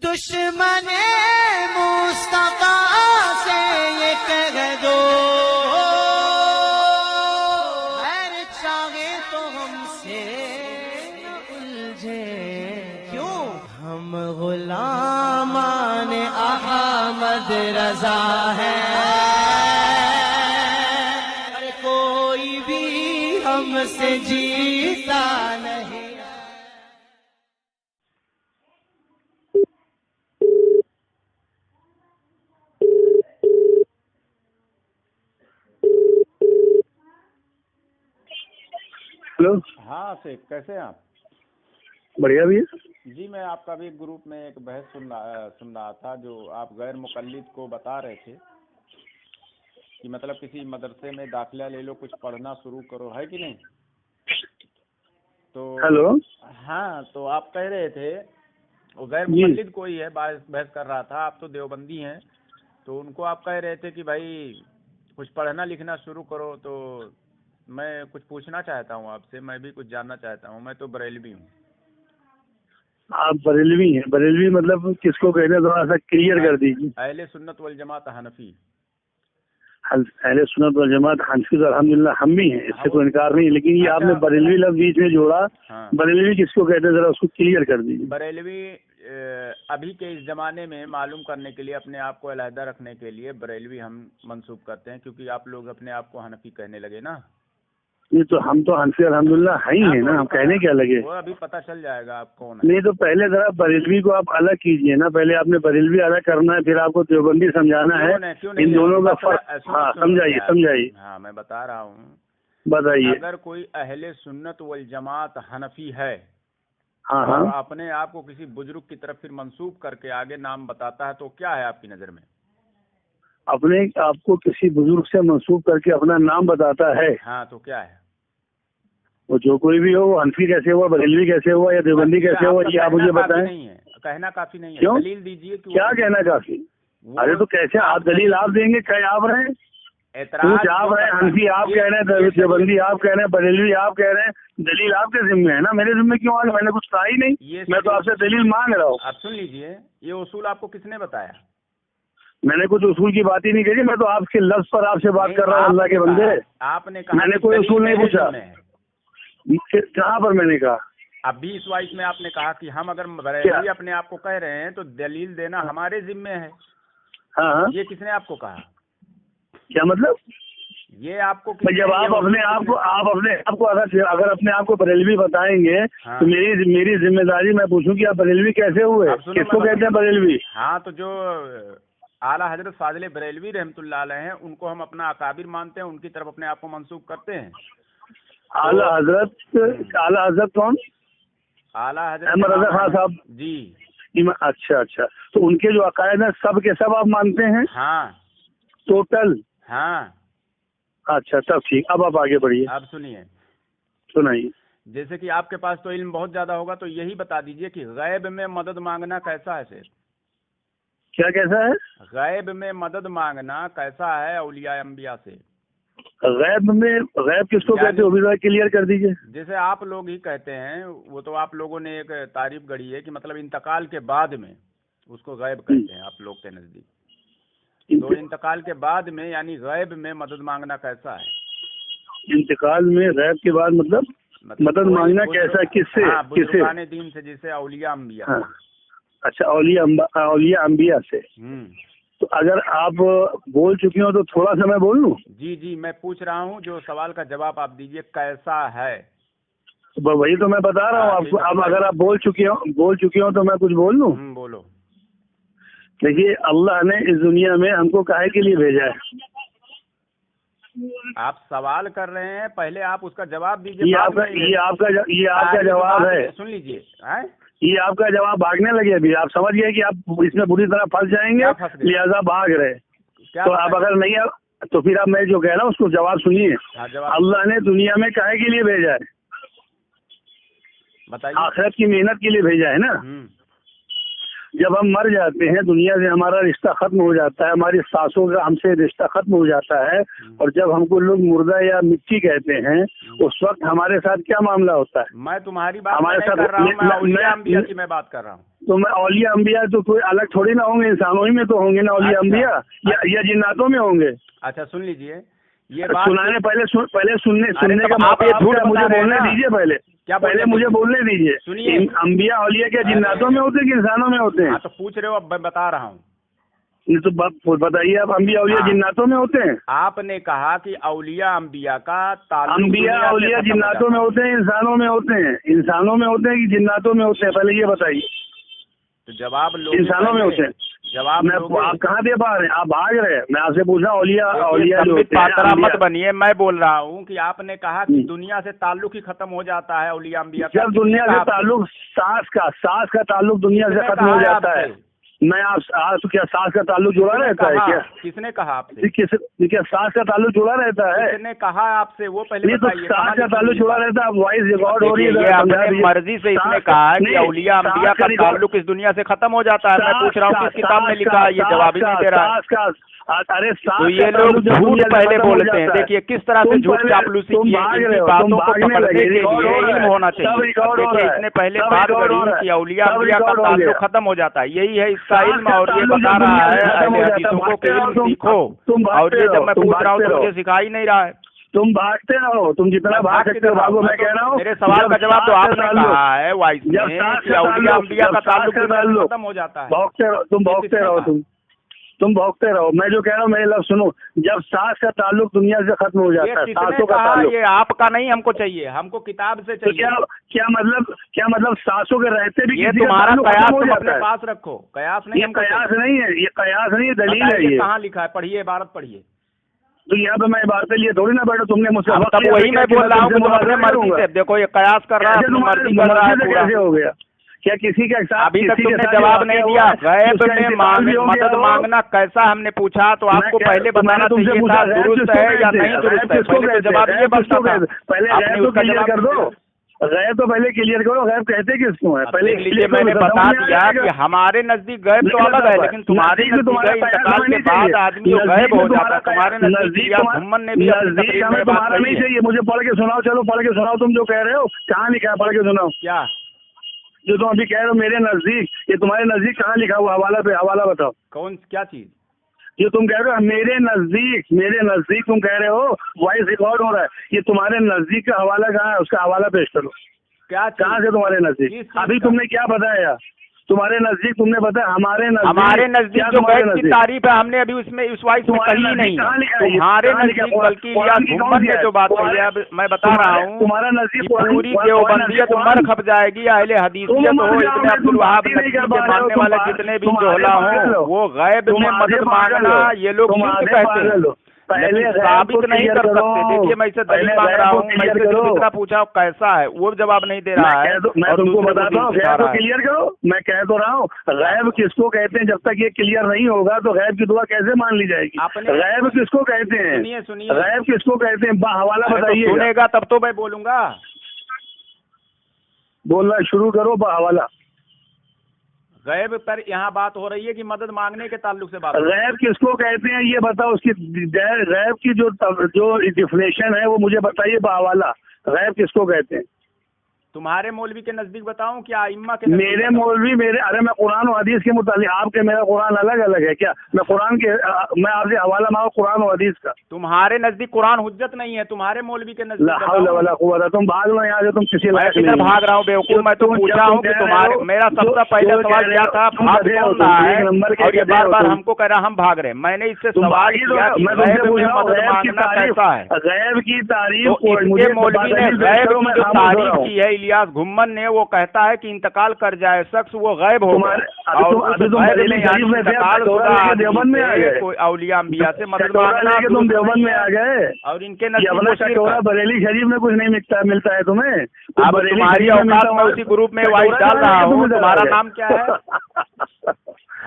दुश्मन मुस्तफा से ये कह दो, खैर चाहे तो हमसे न उलझे, क्यों हम गुलामान अहमद रजा है, अरे कोई भी हमसे जीता नहीं। हेलो। हाँ शेख, कैसे हैं आप? बढ़िया भैया। जी मैं आपका भी ग्रुप में एक बहस सुन रहा था, जो आप गैर मुक़ल्लिद को बता रहे थे कि मतलब किसी मदरसे में दाखिला ले लो, कुछ पढ़ना शुरू करो, है कि नहीं? तो हेलो। हाँ, तो आप कह रहे थे वो गैर मुक़ल्लिद कोई है, बहस कर रहा था, आप तो देवबंदी हैं, तो उनको आप कह रहे थे कि भाई कुछ पढ़ना लिखना शुरू करो। तो मैं कुछ पूछना चाहता हूँ आपसे, मैं भी कुछ जानना चाहता हूँ। मैं तो बरेलवी हूँ। आप बरेलवी हैं? बरेलवी मतलब किसको कहते हैं, थोड़ा सा क्लियर कर दीजिए। अहले सुन्नत वल जमात हनफी। अहले सुन्नत वल जमात हनफी तो अल्हम्दुलिल्लाह हम भी हैं, इससे कोई इनकार नहीं, लेकिन ये आपने बरेलवी लफ्ज बीच में जोड़ा। हाँ। बरेलवी किसको कहते हैं, जरा उसको क्लियर कर दीजिए। बरेलवी अभी के इस ज़माने में मालूम करने के लिए, अपने आप को अलहदा रखने के लिए बरेलवी हम मंसूब करते हैं, क्योंकि आप लोग अपने आप को हनफी कहने लगे ना। नहीं तो हम तो हनफी अल्हम्दुलिल्लाह है ही है ना, हम कहने क्या लगे। वो अभी पता चल जाएगा आप कौन है। नहीं तो पहले जरा बरेलवी को आप अलग कीजिए ना, पहले आपने बरेलवी अलग करना है, फिर आपको देवबंदी समझाना है। इन दोनों का फर्क। हाँ समझाइए समझाइए। हाँ मैं बता रहा हूँ, बताइए। अगर कोई अहले सुन्नत वल जमात हनफी है, हाँ और हाँ, अपने आप को किसी बुजुर्ग की तरफ फिर मंसूब करके आगे नाम बताता है, तो क्या है आपकी नज़र में? अपने आपको किसी बुजुर्ग से मंसूब करके अपना नाम बताता है, हाँ तो क्या है? वो जो कोई भी हो, वो हनफी कैसे हुआ, बरेलवी कैसे हुआ, या देवबंदी कैसे हुआ, ये आप मुझे बताएं। नहीं है, कहना काफी नहीं है। क्यों? दलील दीजिए कि क्या कहना काफी? अरे तो कैसे आप दलील आप देंगे, क्या आप रहे एतराज आप रहे, हनफी आप कह रहे हैं, देवबंदी आप कह रहे हैं, बरेलवी आप कह रहे हैं, दलील आपके जिम्मे है ना, मेरे जिम्मे क्यों आ गया? मैंने कुछ कहा ही नहीं, मैं तो आपसे दलील मांग रहा हूँ। आप सुन लीजिए, ये उसूल आपको किसने बताया? मैंने कुछ उसूल की बात ही नहीं कही, मैं तो आपके लफ्ज पर आपसे बात कर रहा हूँ, अल्लाह के बंदे। आपने कहा मैंने कोई उसूल नहीं पूछा। कहाँ पर मैंने कहा? अब 20-22 में आपने कहा कि हम अगर बरेलवी अपने आप को कह रहे हैं तो दलील देना हमारे जिम्मे है। हाँ, ये किसने आपको कहा? क्या मतलब? ये आपको जब आप अपने आप को अगर अपने आप को बरेलवी बताएंगे, हाँ। तो मेरी जिम्मेदारी मैं पूछूं कि आप बरेलवी कैसे हुए, किसको कहते हैं बरेलवी? हाँ, तो जो आला हजरत फाजिल बरेलवी रहमतुल्लाह अलैह हैं, उनको हम अपना अकाबिर मानते हैं, उनकी तरफ अपने आप को मंसूब करते हैं। आला हजरत कौन? आला हजरत अहमद रजा खान साहब जी। अच्छा अच्छा, तो उनके जो अकायद है सब के सब आप मानते हैं? हाँ टोटल? हाँ। अच्छा तब ठीक, अब आप आगे बढ़िए। अब सुनिए, सुनाइए। जैसे कि आपके पास तो इल्म बहुत ज्यादा होगा, तो यही बता दीजिए कि गैब में मदद मांगना कैसा है शेख? क्या कैसा है? गैब में मदद मांगना कैसा है औलिया अंबिया से? गैब किसको कहते हो, अभी क्लियर कर दीजिए। जैसे आप लोग ही कहते हैं, वो तो आप लोगों ने एक तारीफ गढ़ी है कि मतलब इंतकाल के बाद में उसको गैब कहते हैं आप लोग के नजदीक। तो इंतकाल के बाद में यानी गैब में मदद मांगना कैसा है? इंतकाल में गैब के बाद मतलब मदद मांगना कैसा, किससे? बुजुर्गाने दीन से, जैसे औलिया अंबिया। हाँ। अच्छा, औलिया अंबिया से। तो अगर आप बोल चुकी हो तो थोड़ा सा मैं बोल लूं? जी जी, मैं पूछ रहा हूँ, जो सवाल का जवाब आप दीजिए, कैसा है? तो वही तो मैं बता रहा हूँ आपको। अब अगर आप बोल चुकी हो तो मैं कुछ बोल लूं? बोलो। देखिए, अल्लाह ने इस दुनिया में हमको काहे के लिए भेजा है? आप सवाल कर रहे हैं, पहले आप उसका जवाब दीजिए। ये आपका जवाब है। सुन लीजिए, ये आपका जवाब भागने लगे। अभी आप समझ गए कि आप इसमें बुरी तरह फंस जाएंगे, लिहाजा भाग रहे। तो आप अगर नहीं तो फिर आप मैं जो कह रहा हूँ उसको जवाब सुनिए। अल्लाह ने दुनिया में काहे के लिए भेजा है? बताइए। आखिरत की मेहनत के लिए भेजा है ना। जब हम मर जाते हैं दुनिया से हमारा रिश्ता खत्म हो जाता है, हमारी सासों का हमसे रिश्ता खत्म हो जाता है, और जब हमको लोग मुर्दा या मिट्टी कहते हैं उस वक्त हमारे साथ क्या मामला होता है? मैं तुम्हारी बात हमारे नहीं साथ कर रहा हूँ, मैं औलिया अंबिया की मैं बात कर रहा हूँ। तो मैं औलिया अंबिया तो कोई अलग थोड़ी ना होंगे, इंसानों ही में तो होंगे ना औलिया अंबिया, या जिन्नातों में होंगे। अच्छा सुन लीजिए ये बात, सुनाने पहले सुनने तो का आप ये झूठ मुझे बता रहे हैं बोलने ना। दीजिए पहले, क्या पहले मुझे बोलने दीजिए। सुनिए। अंबिया औलिया क्या जिन्नातों में होते हैं कि इंसानों में होते हैं? हाँ तो पूछ रहे हो, अब मैं बता रहा हूँ। नहीं तो बताइए आप, अंबिया औलिया जिन्नातों में होते हैं? आपने कहा कि औलिया अंबिया का ताल्लुक अंबिया दुनिया से औलिया खत्म हो जिन्नातों जाता में होते हैं, इंसानों में होते हैं? इंसानों में होते हैं कि जिन्नातों में होते हैं, पहले ये बताइए। तो जवाब लोगे इंसानों में होते हैं। जवाब लोगे। आप कहाँ दे पा रहे हैं? आप भाग रहे हैं। मैं आपसे पूछ रहा हूँ औलिया जो संबित होते हैं, पात्रा मत अंबिया। बनिए, मैं बोल रहा हूँ कि आपने कहा कि दुनिया से ताल्लुक ही खत्म हो जाता है औलिया अंबिया का। जब दुनिया से ताल्लुक सास का ताल्लुक दुनिया से खत्म हो जाता है। मैं आप क्या सास का ताल्लुक जुड़ा रहता है क्या? किसने कहा आपसे? क्या सास का ताल्लुक जुड़ा रहता है? किसने कहा आपसे? वो पहले तो बताइए। सास का ताल्लुक जुड़ा रहता है। वॉइस रिकॉर्ड हो रही है, ये अपने मर्जी से इसने कहा है कि औलिया अंबिया का ताल्लुक इस दुनिया से खत्म हो जाता है। मैं पूछ रहा हूँ किस किताब में लिखा है? ये जवाब ही नहीं दे रहा है। अरे तो ये लोग झूठ पहले बोलते हैं। देखिए किस तरह से झूठ चापलूसी की है। इनकी बातों को पकड़ने के लिए इल्म होना चाहिए। देखिए इसने पहले बात करी कि औलिया अंबिया का ताल्लुक खत्म हो जाता है, यही है इसका इल्म, और ये बता रहा है अहले हदीसों को कि इल्म सीखो। और ये जब मैं पूछ रहा हूँ तो मुझे सिखा ही नहीं रहा है। तुम भागते रहो, तुम जितना भाग सकते हो भागो। मैं कह रहा हूँ मेरे सवाल का जवाब तो आपने कहा है वॉइस में कि औलिया अंबिया का ताल्लुक खत्म हो जाता है। भौंकते रहो, तुम भौंकते रहो, तुम भौंकते रहो। मैं जो कह रहा हूँ मेरे लफ्ज़ सुनो। जब सास का ताल्लुक दुनिया से खत्म हो जाता है, सासों का ताल्लुक। ये आपका नहीं हमको चाहिए, हमको किताब से चाहिए। तो क्या मतलब सासों के रहते भी ये तुम्हारा कयास तुम अपने पास रखो। कयास नहीं, ये कयास नहीं है, ये कयास नहीं है, दलील है। ये कहाँ लिखा है? पढ़िए, इबारत पढ़िए। तो यहाँ पे मैं इबारतें लिए थोड़ी ना बैठो, तुमने मुझसे तब वही मैं बोल रहा हूँ कि तुम अपने मर्जी से देखो, ये कयास कर रहा है, अपनी मर्जी कर रहा है पूरा। कैसे हो गया? क्या किसी के साथ अभी तक तुमने जवाब नहीं दिया। गैब में मदद मांगना कैसा हमने पूछा तो आपको पहले बताना चाहिए था दुरुस्त है या नहीं दुरुस्त है। पहले तो जवाब ये बचता था। पहले गैब तो क्लियर कर दो, गैब तो पहले क्लियर करो। गैब कहते किसको है? पहले लीजिए, मैंने बता दिया कि हमारे नजदीक गैब तो अलग है, लेकिन तुम्हारे नजदीक इंतकाल के बाद आदमी गैब हो जाता है। तुम्हारे नजदीक घुम्मन ने भी तुम्हारा नहीं चाहिए। मुझे पढ़ के सुनाओ, चलो पढ़ के सुनाओ। तुम जो कह रहे हो कहाँ लिखा है? पढ़ के सुनाओ। क्या जो तुम अभी कह रहे हो मेरे नजदीक, ये तुम्हारे नजदीक कहाँ लिखा हुआ? हवाला पे हवाला बताओ। कौन क्या चीज? जो तुम कह रहे हो मेरे नजदीक तुम कह रहे हो, वॉइस रिकॉर्ड हो रहा है। ये तुम्हारे नजदीक का हवाला कहाँ है? उसका हवाला पेश करो। क्या कहाँ से तुम्हारे नजदीक? अभी तुमने क्या बताया? तुम्हारे नजदीक तुमने बताया हमारे नजदीक जो गैब की तारीफ है हमने अभी उसमें इस वाइस में कही नहीं। तुम्हारे नजदीक बल्कि इलियास घुम्मन ने जो बात कही है, अब मैं बता रहा हूँ तुम्हारा नजदीक पूरी देवबंदियत मर खप जाएगी। अहले हदीसियत हो, इब्न अब्दुल वहाब नबी के मानने वाले जितने भी जोहला हो, वो गैब में मदद मांगना ये लोग झूठ कहते हैं, पहले साबित नहीं कर सकते। देखिए मैं इसे दलील मांग रहा हूँ, मैं इसे दूसरा पूछा कैसा है, वो जवाब नहीं दे रहा है। मैं तुमको बताता हूँ, गैब को क्लियर करो। मैं कह तो रहा हूँ गैब किसको कहते हैं। जब तक ये क्लियर नहीं होगा तो गैब की दुआ कैसे मान ली जाएगी? गैब किसको कहते हैं? सुनिए गैब किसको कहते हैं? हवाला बताइए। सुनेगा तब तो मैं बोलूंगा। बोलना शुरू करो, हवाला। गैब पर यहाँ बात हो रही है कि मदद मांगने के ताल्लुक से बात। गैब किसको कहते हैं ये बताओ। उसकी गैब की जो डिफिनेशन है वो मुझे बताइए हवाला। गैब किसको कहते हैं? तुम्हारे मौलवी के नजदीक बताऊं क्या इम्मा के? मेरे मौलवी अरे मैं कुरान और हदीस के मुतालिक, आपके मेरा कुरान अलग अलग है क्या? मैं कुरान के मैं आपसे हवाला मांगू कुरान और हदीस का। तुम्हारे नजदीक कुरान हुज्जत नहीं है, तुम्हारे मौलवी के नजदीक तुम भाग लो यहाँ से। तुम किसी भाग रहा हूँ बेवकूफ? मैं तो पूछा हूँ कि तुम्हारे, मेरा सबसे पहला सवाल क्या था, भाग कौन रहा है? और ये बार बार हमको कह रहा हम भाग रहे। मैंने इससे सवाल किया कि गैब में मदद मांगना कैसा है? गैब की तारीफ इसके मौलवी ने गैब की जो तारीफ की है इलियास घुम्मन ने, वो कहता है कि इंतकाल कर जाए शख्स वो गैब हो गया। देवबंद में आ गए। कोई औलिया अंबिया से मदद मांगना, तुम देवबंद में आ गए। और इनके नजदीक बरेली शरीफ में कुछ नहीं मिलता है तुम्हें। अब तुम्हारी औकात में उसी ग्रुप में वाइस डाल रहा हूँ। तुम्हारा नाम क्या है?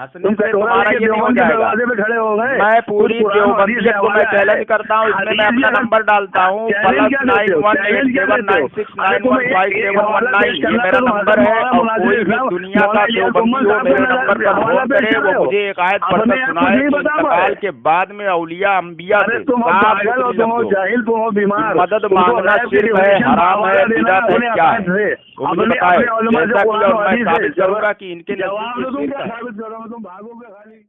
हंसने तुम से कटोरा तुम्हारा लेके ये नहीं हो देवबंद के जाएगा। दरवाजे पे खड़े हो गए। मैं पूरी कुछ कुरान हदीस देवबंदियत को मैं हवाला है। चैलेंज करता हूँ, इसमें मैं अपना नंबर डालता हूँ चैलेंज क्या देते हो? चैलेंज क्या देते हो? अरे तुम एक हवाला पेश ++96156915719, ये करना मेरा तो नंबर है। और मुनाजिर कोई भी इस्लाम दुनिया का मौलाना इलियास देवबंदी मोहम्मद हो साहब मेरे का नंबर पर हवाला फोन पेश करे, कर रहे वो हो। मुझे एक आयत अपने पढ़कर आप कुछ सुनाए नहीं कि बता पाए। इंतकाल के बाद में औलिया अंबिया अरे से तुम हो साफ पागल हो, सुथरी तुम हो लफ्जों जाहिल, तुम हो बीमार। मदद तुमको मांगना गैब की शिर्क है, डिफिनेशन हराम है, हवाला देना बिदअत है, अपने क्या अकायद है? से, वो मुझे अपने बताए, उलमा से जैसा कि कुरान और मैं हदीस साबित से। करूंगा कि इनके जवाब नजदीक तो ये तुम शिर्क क्या है। साबित करो, तुम भागोगे खाली।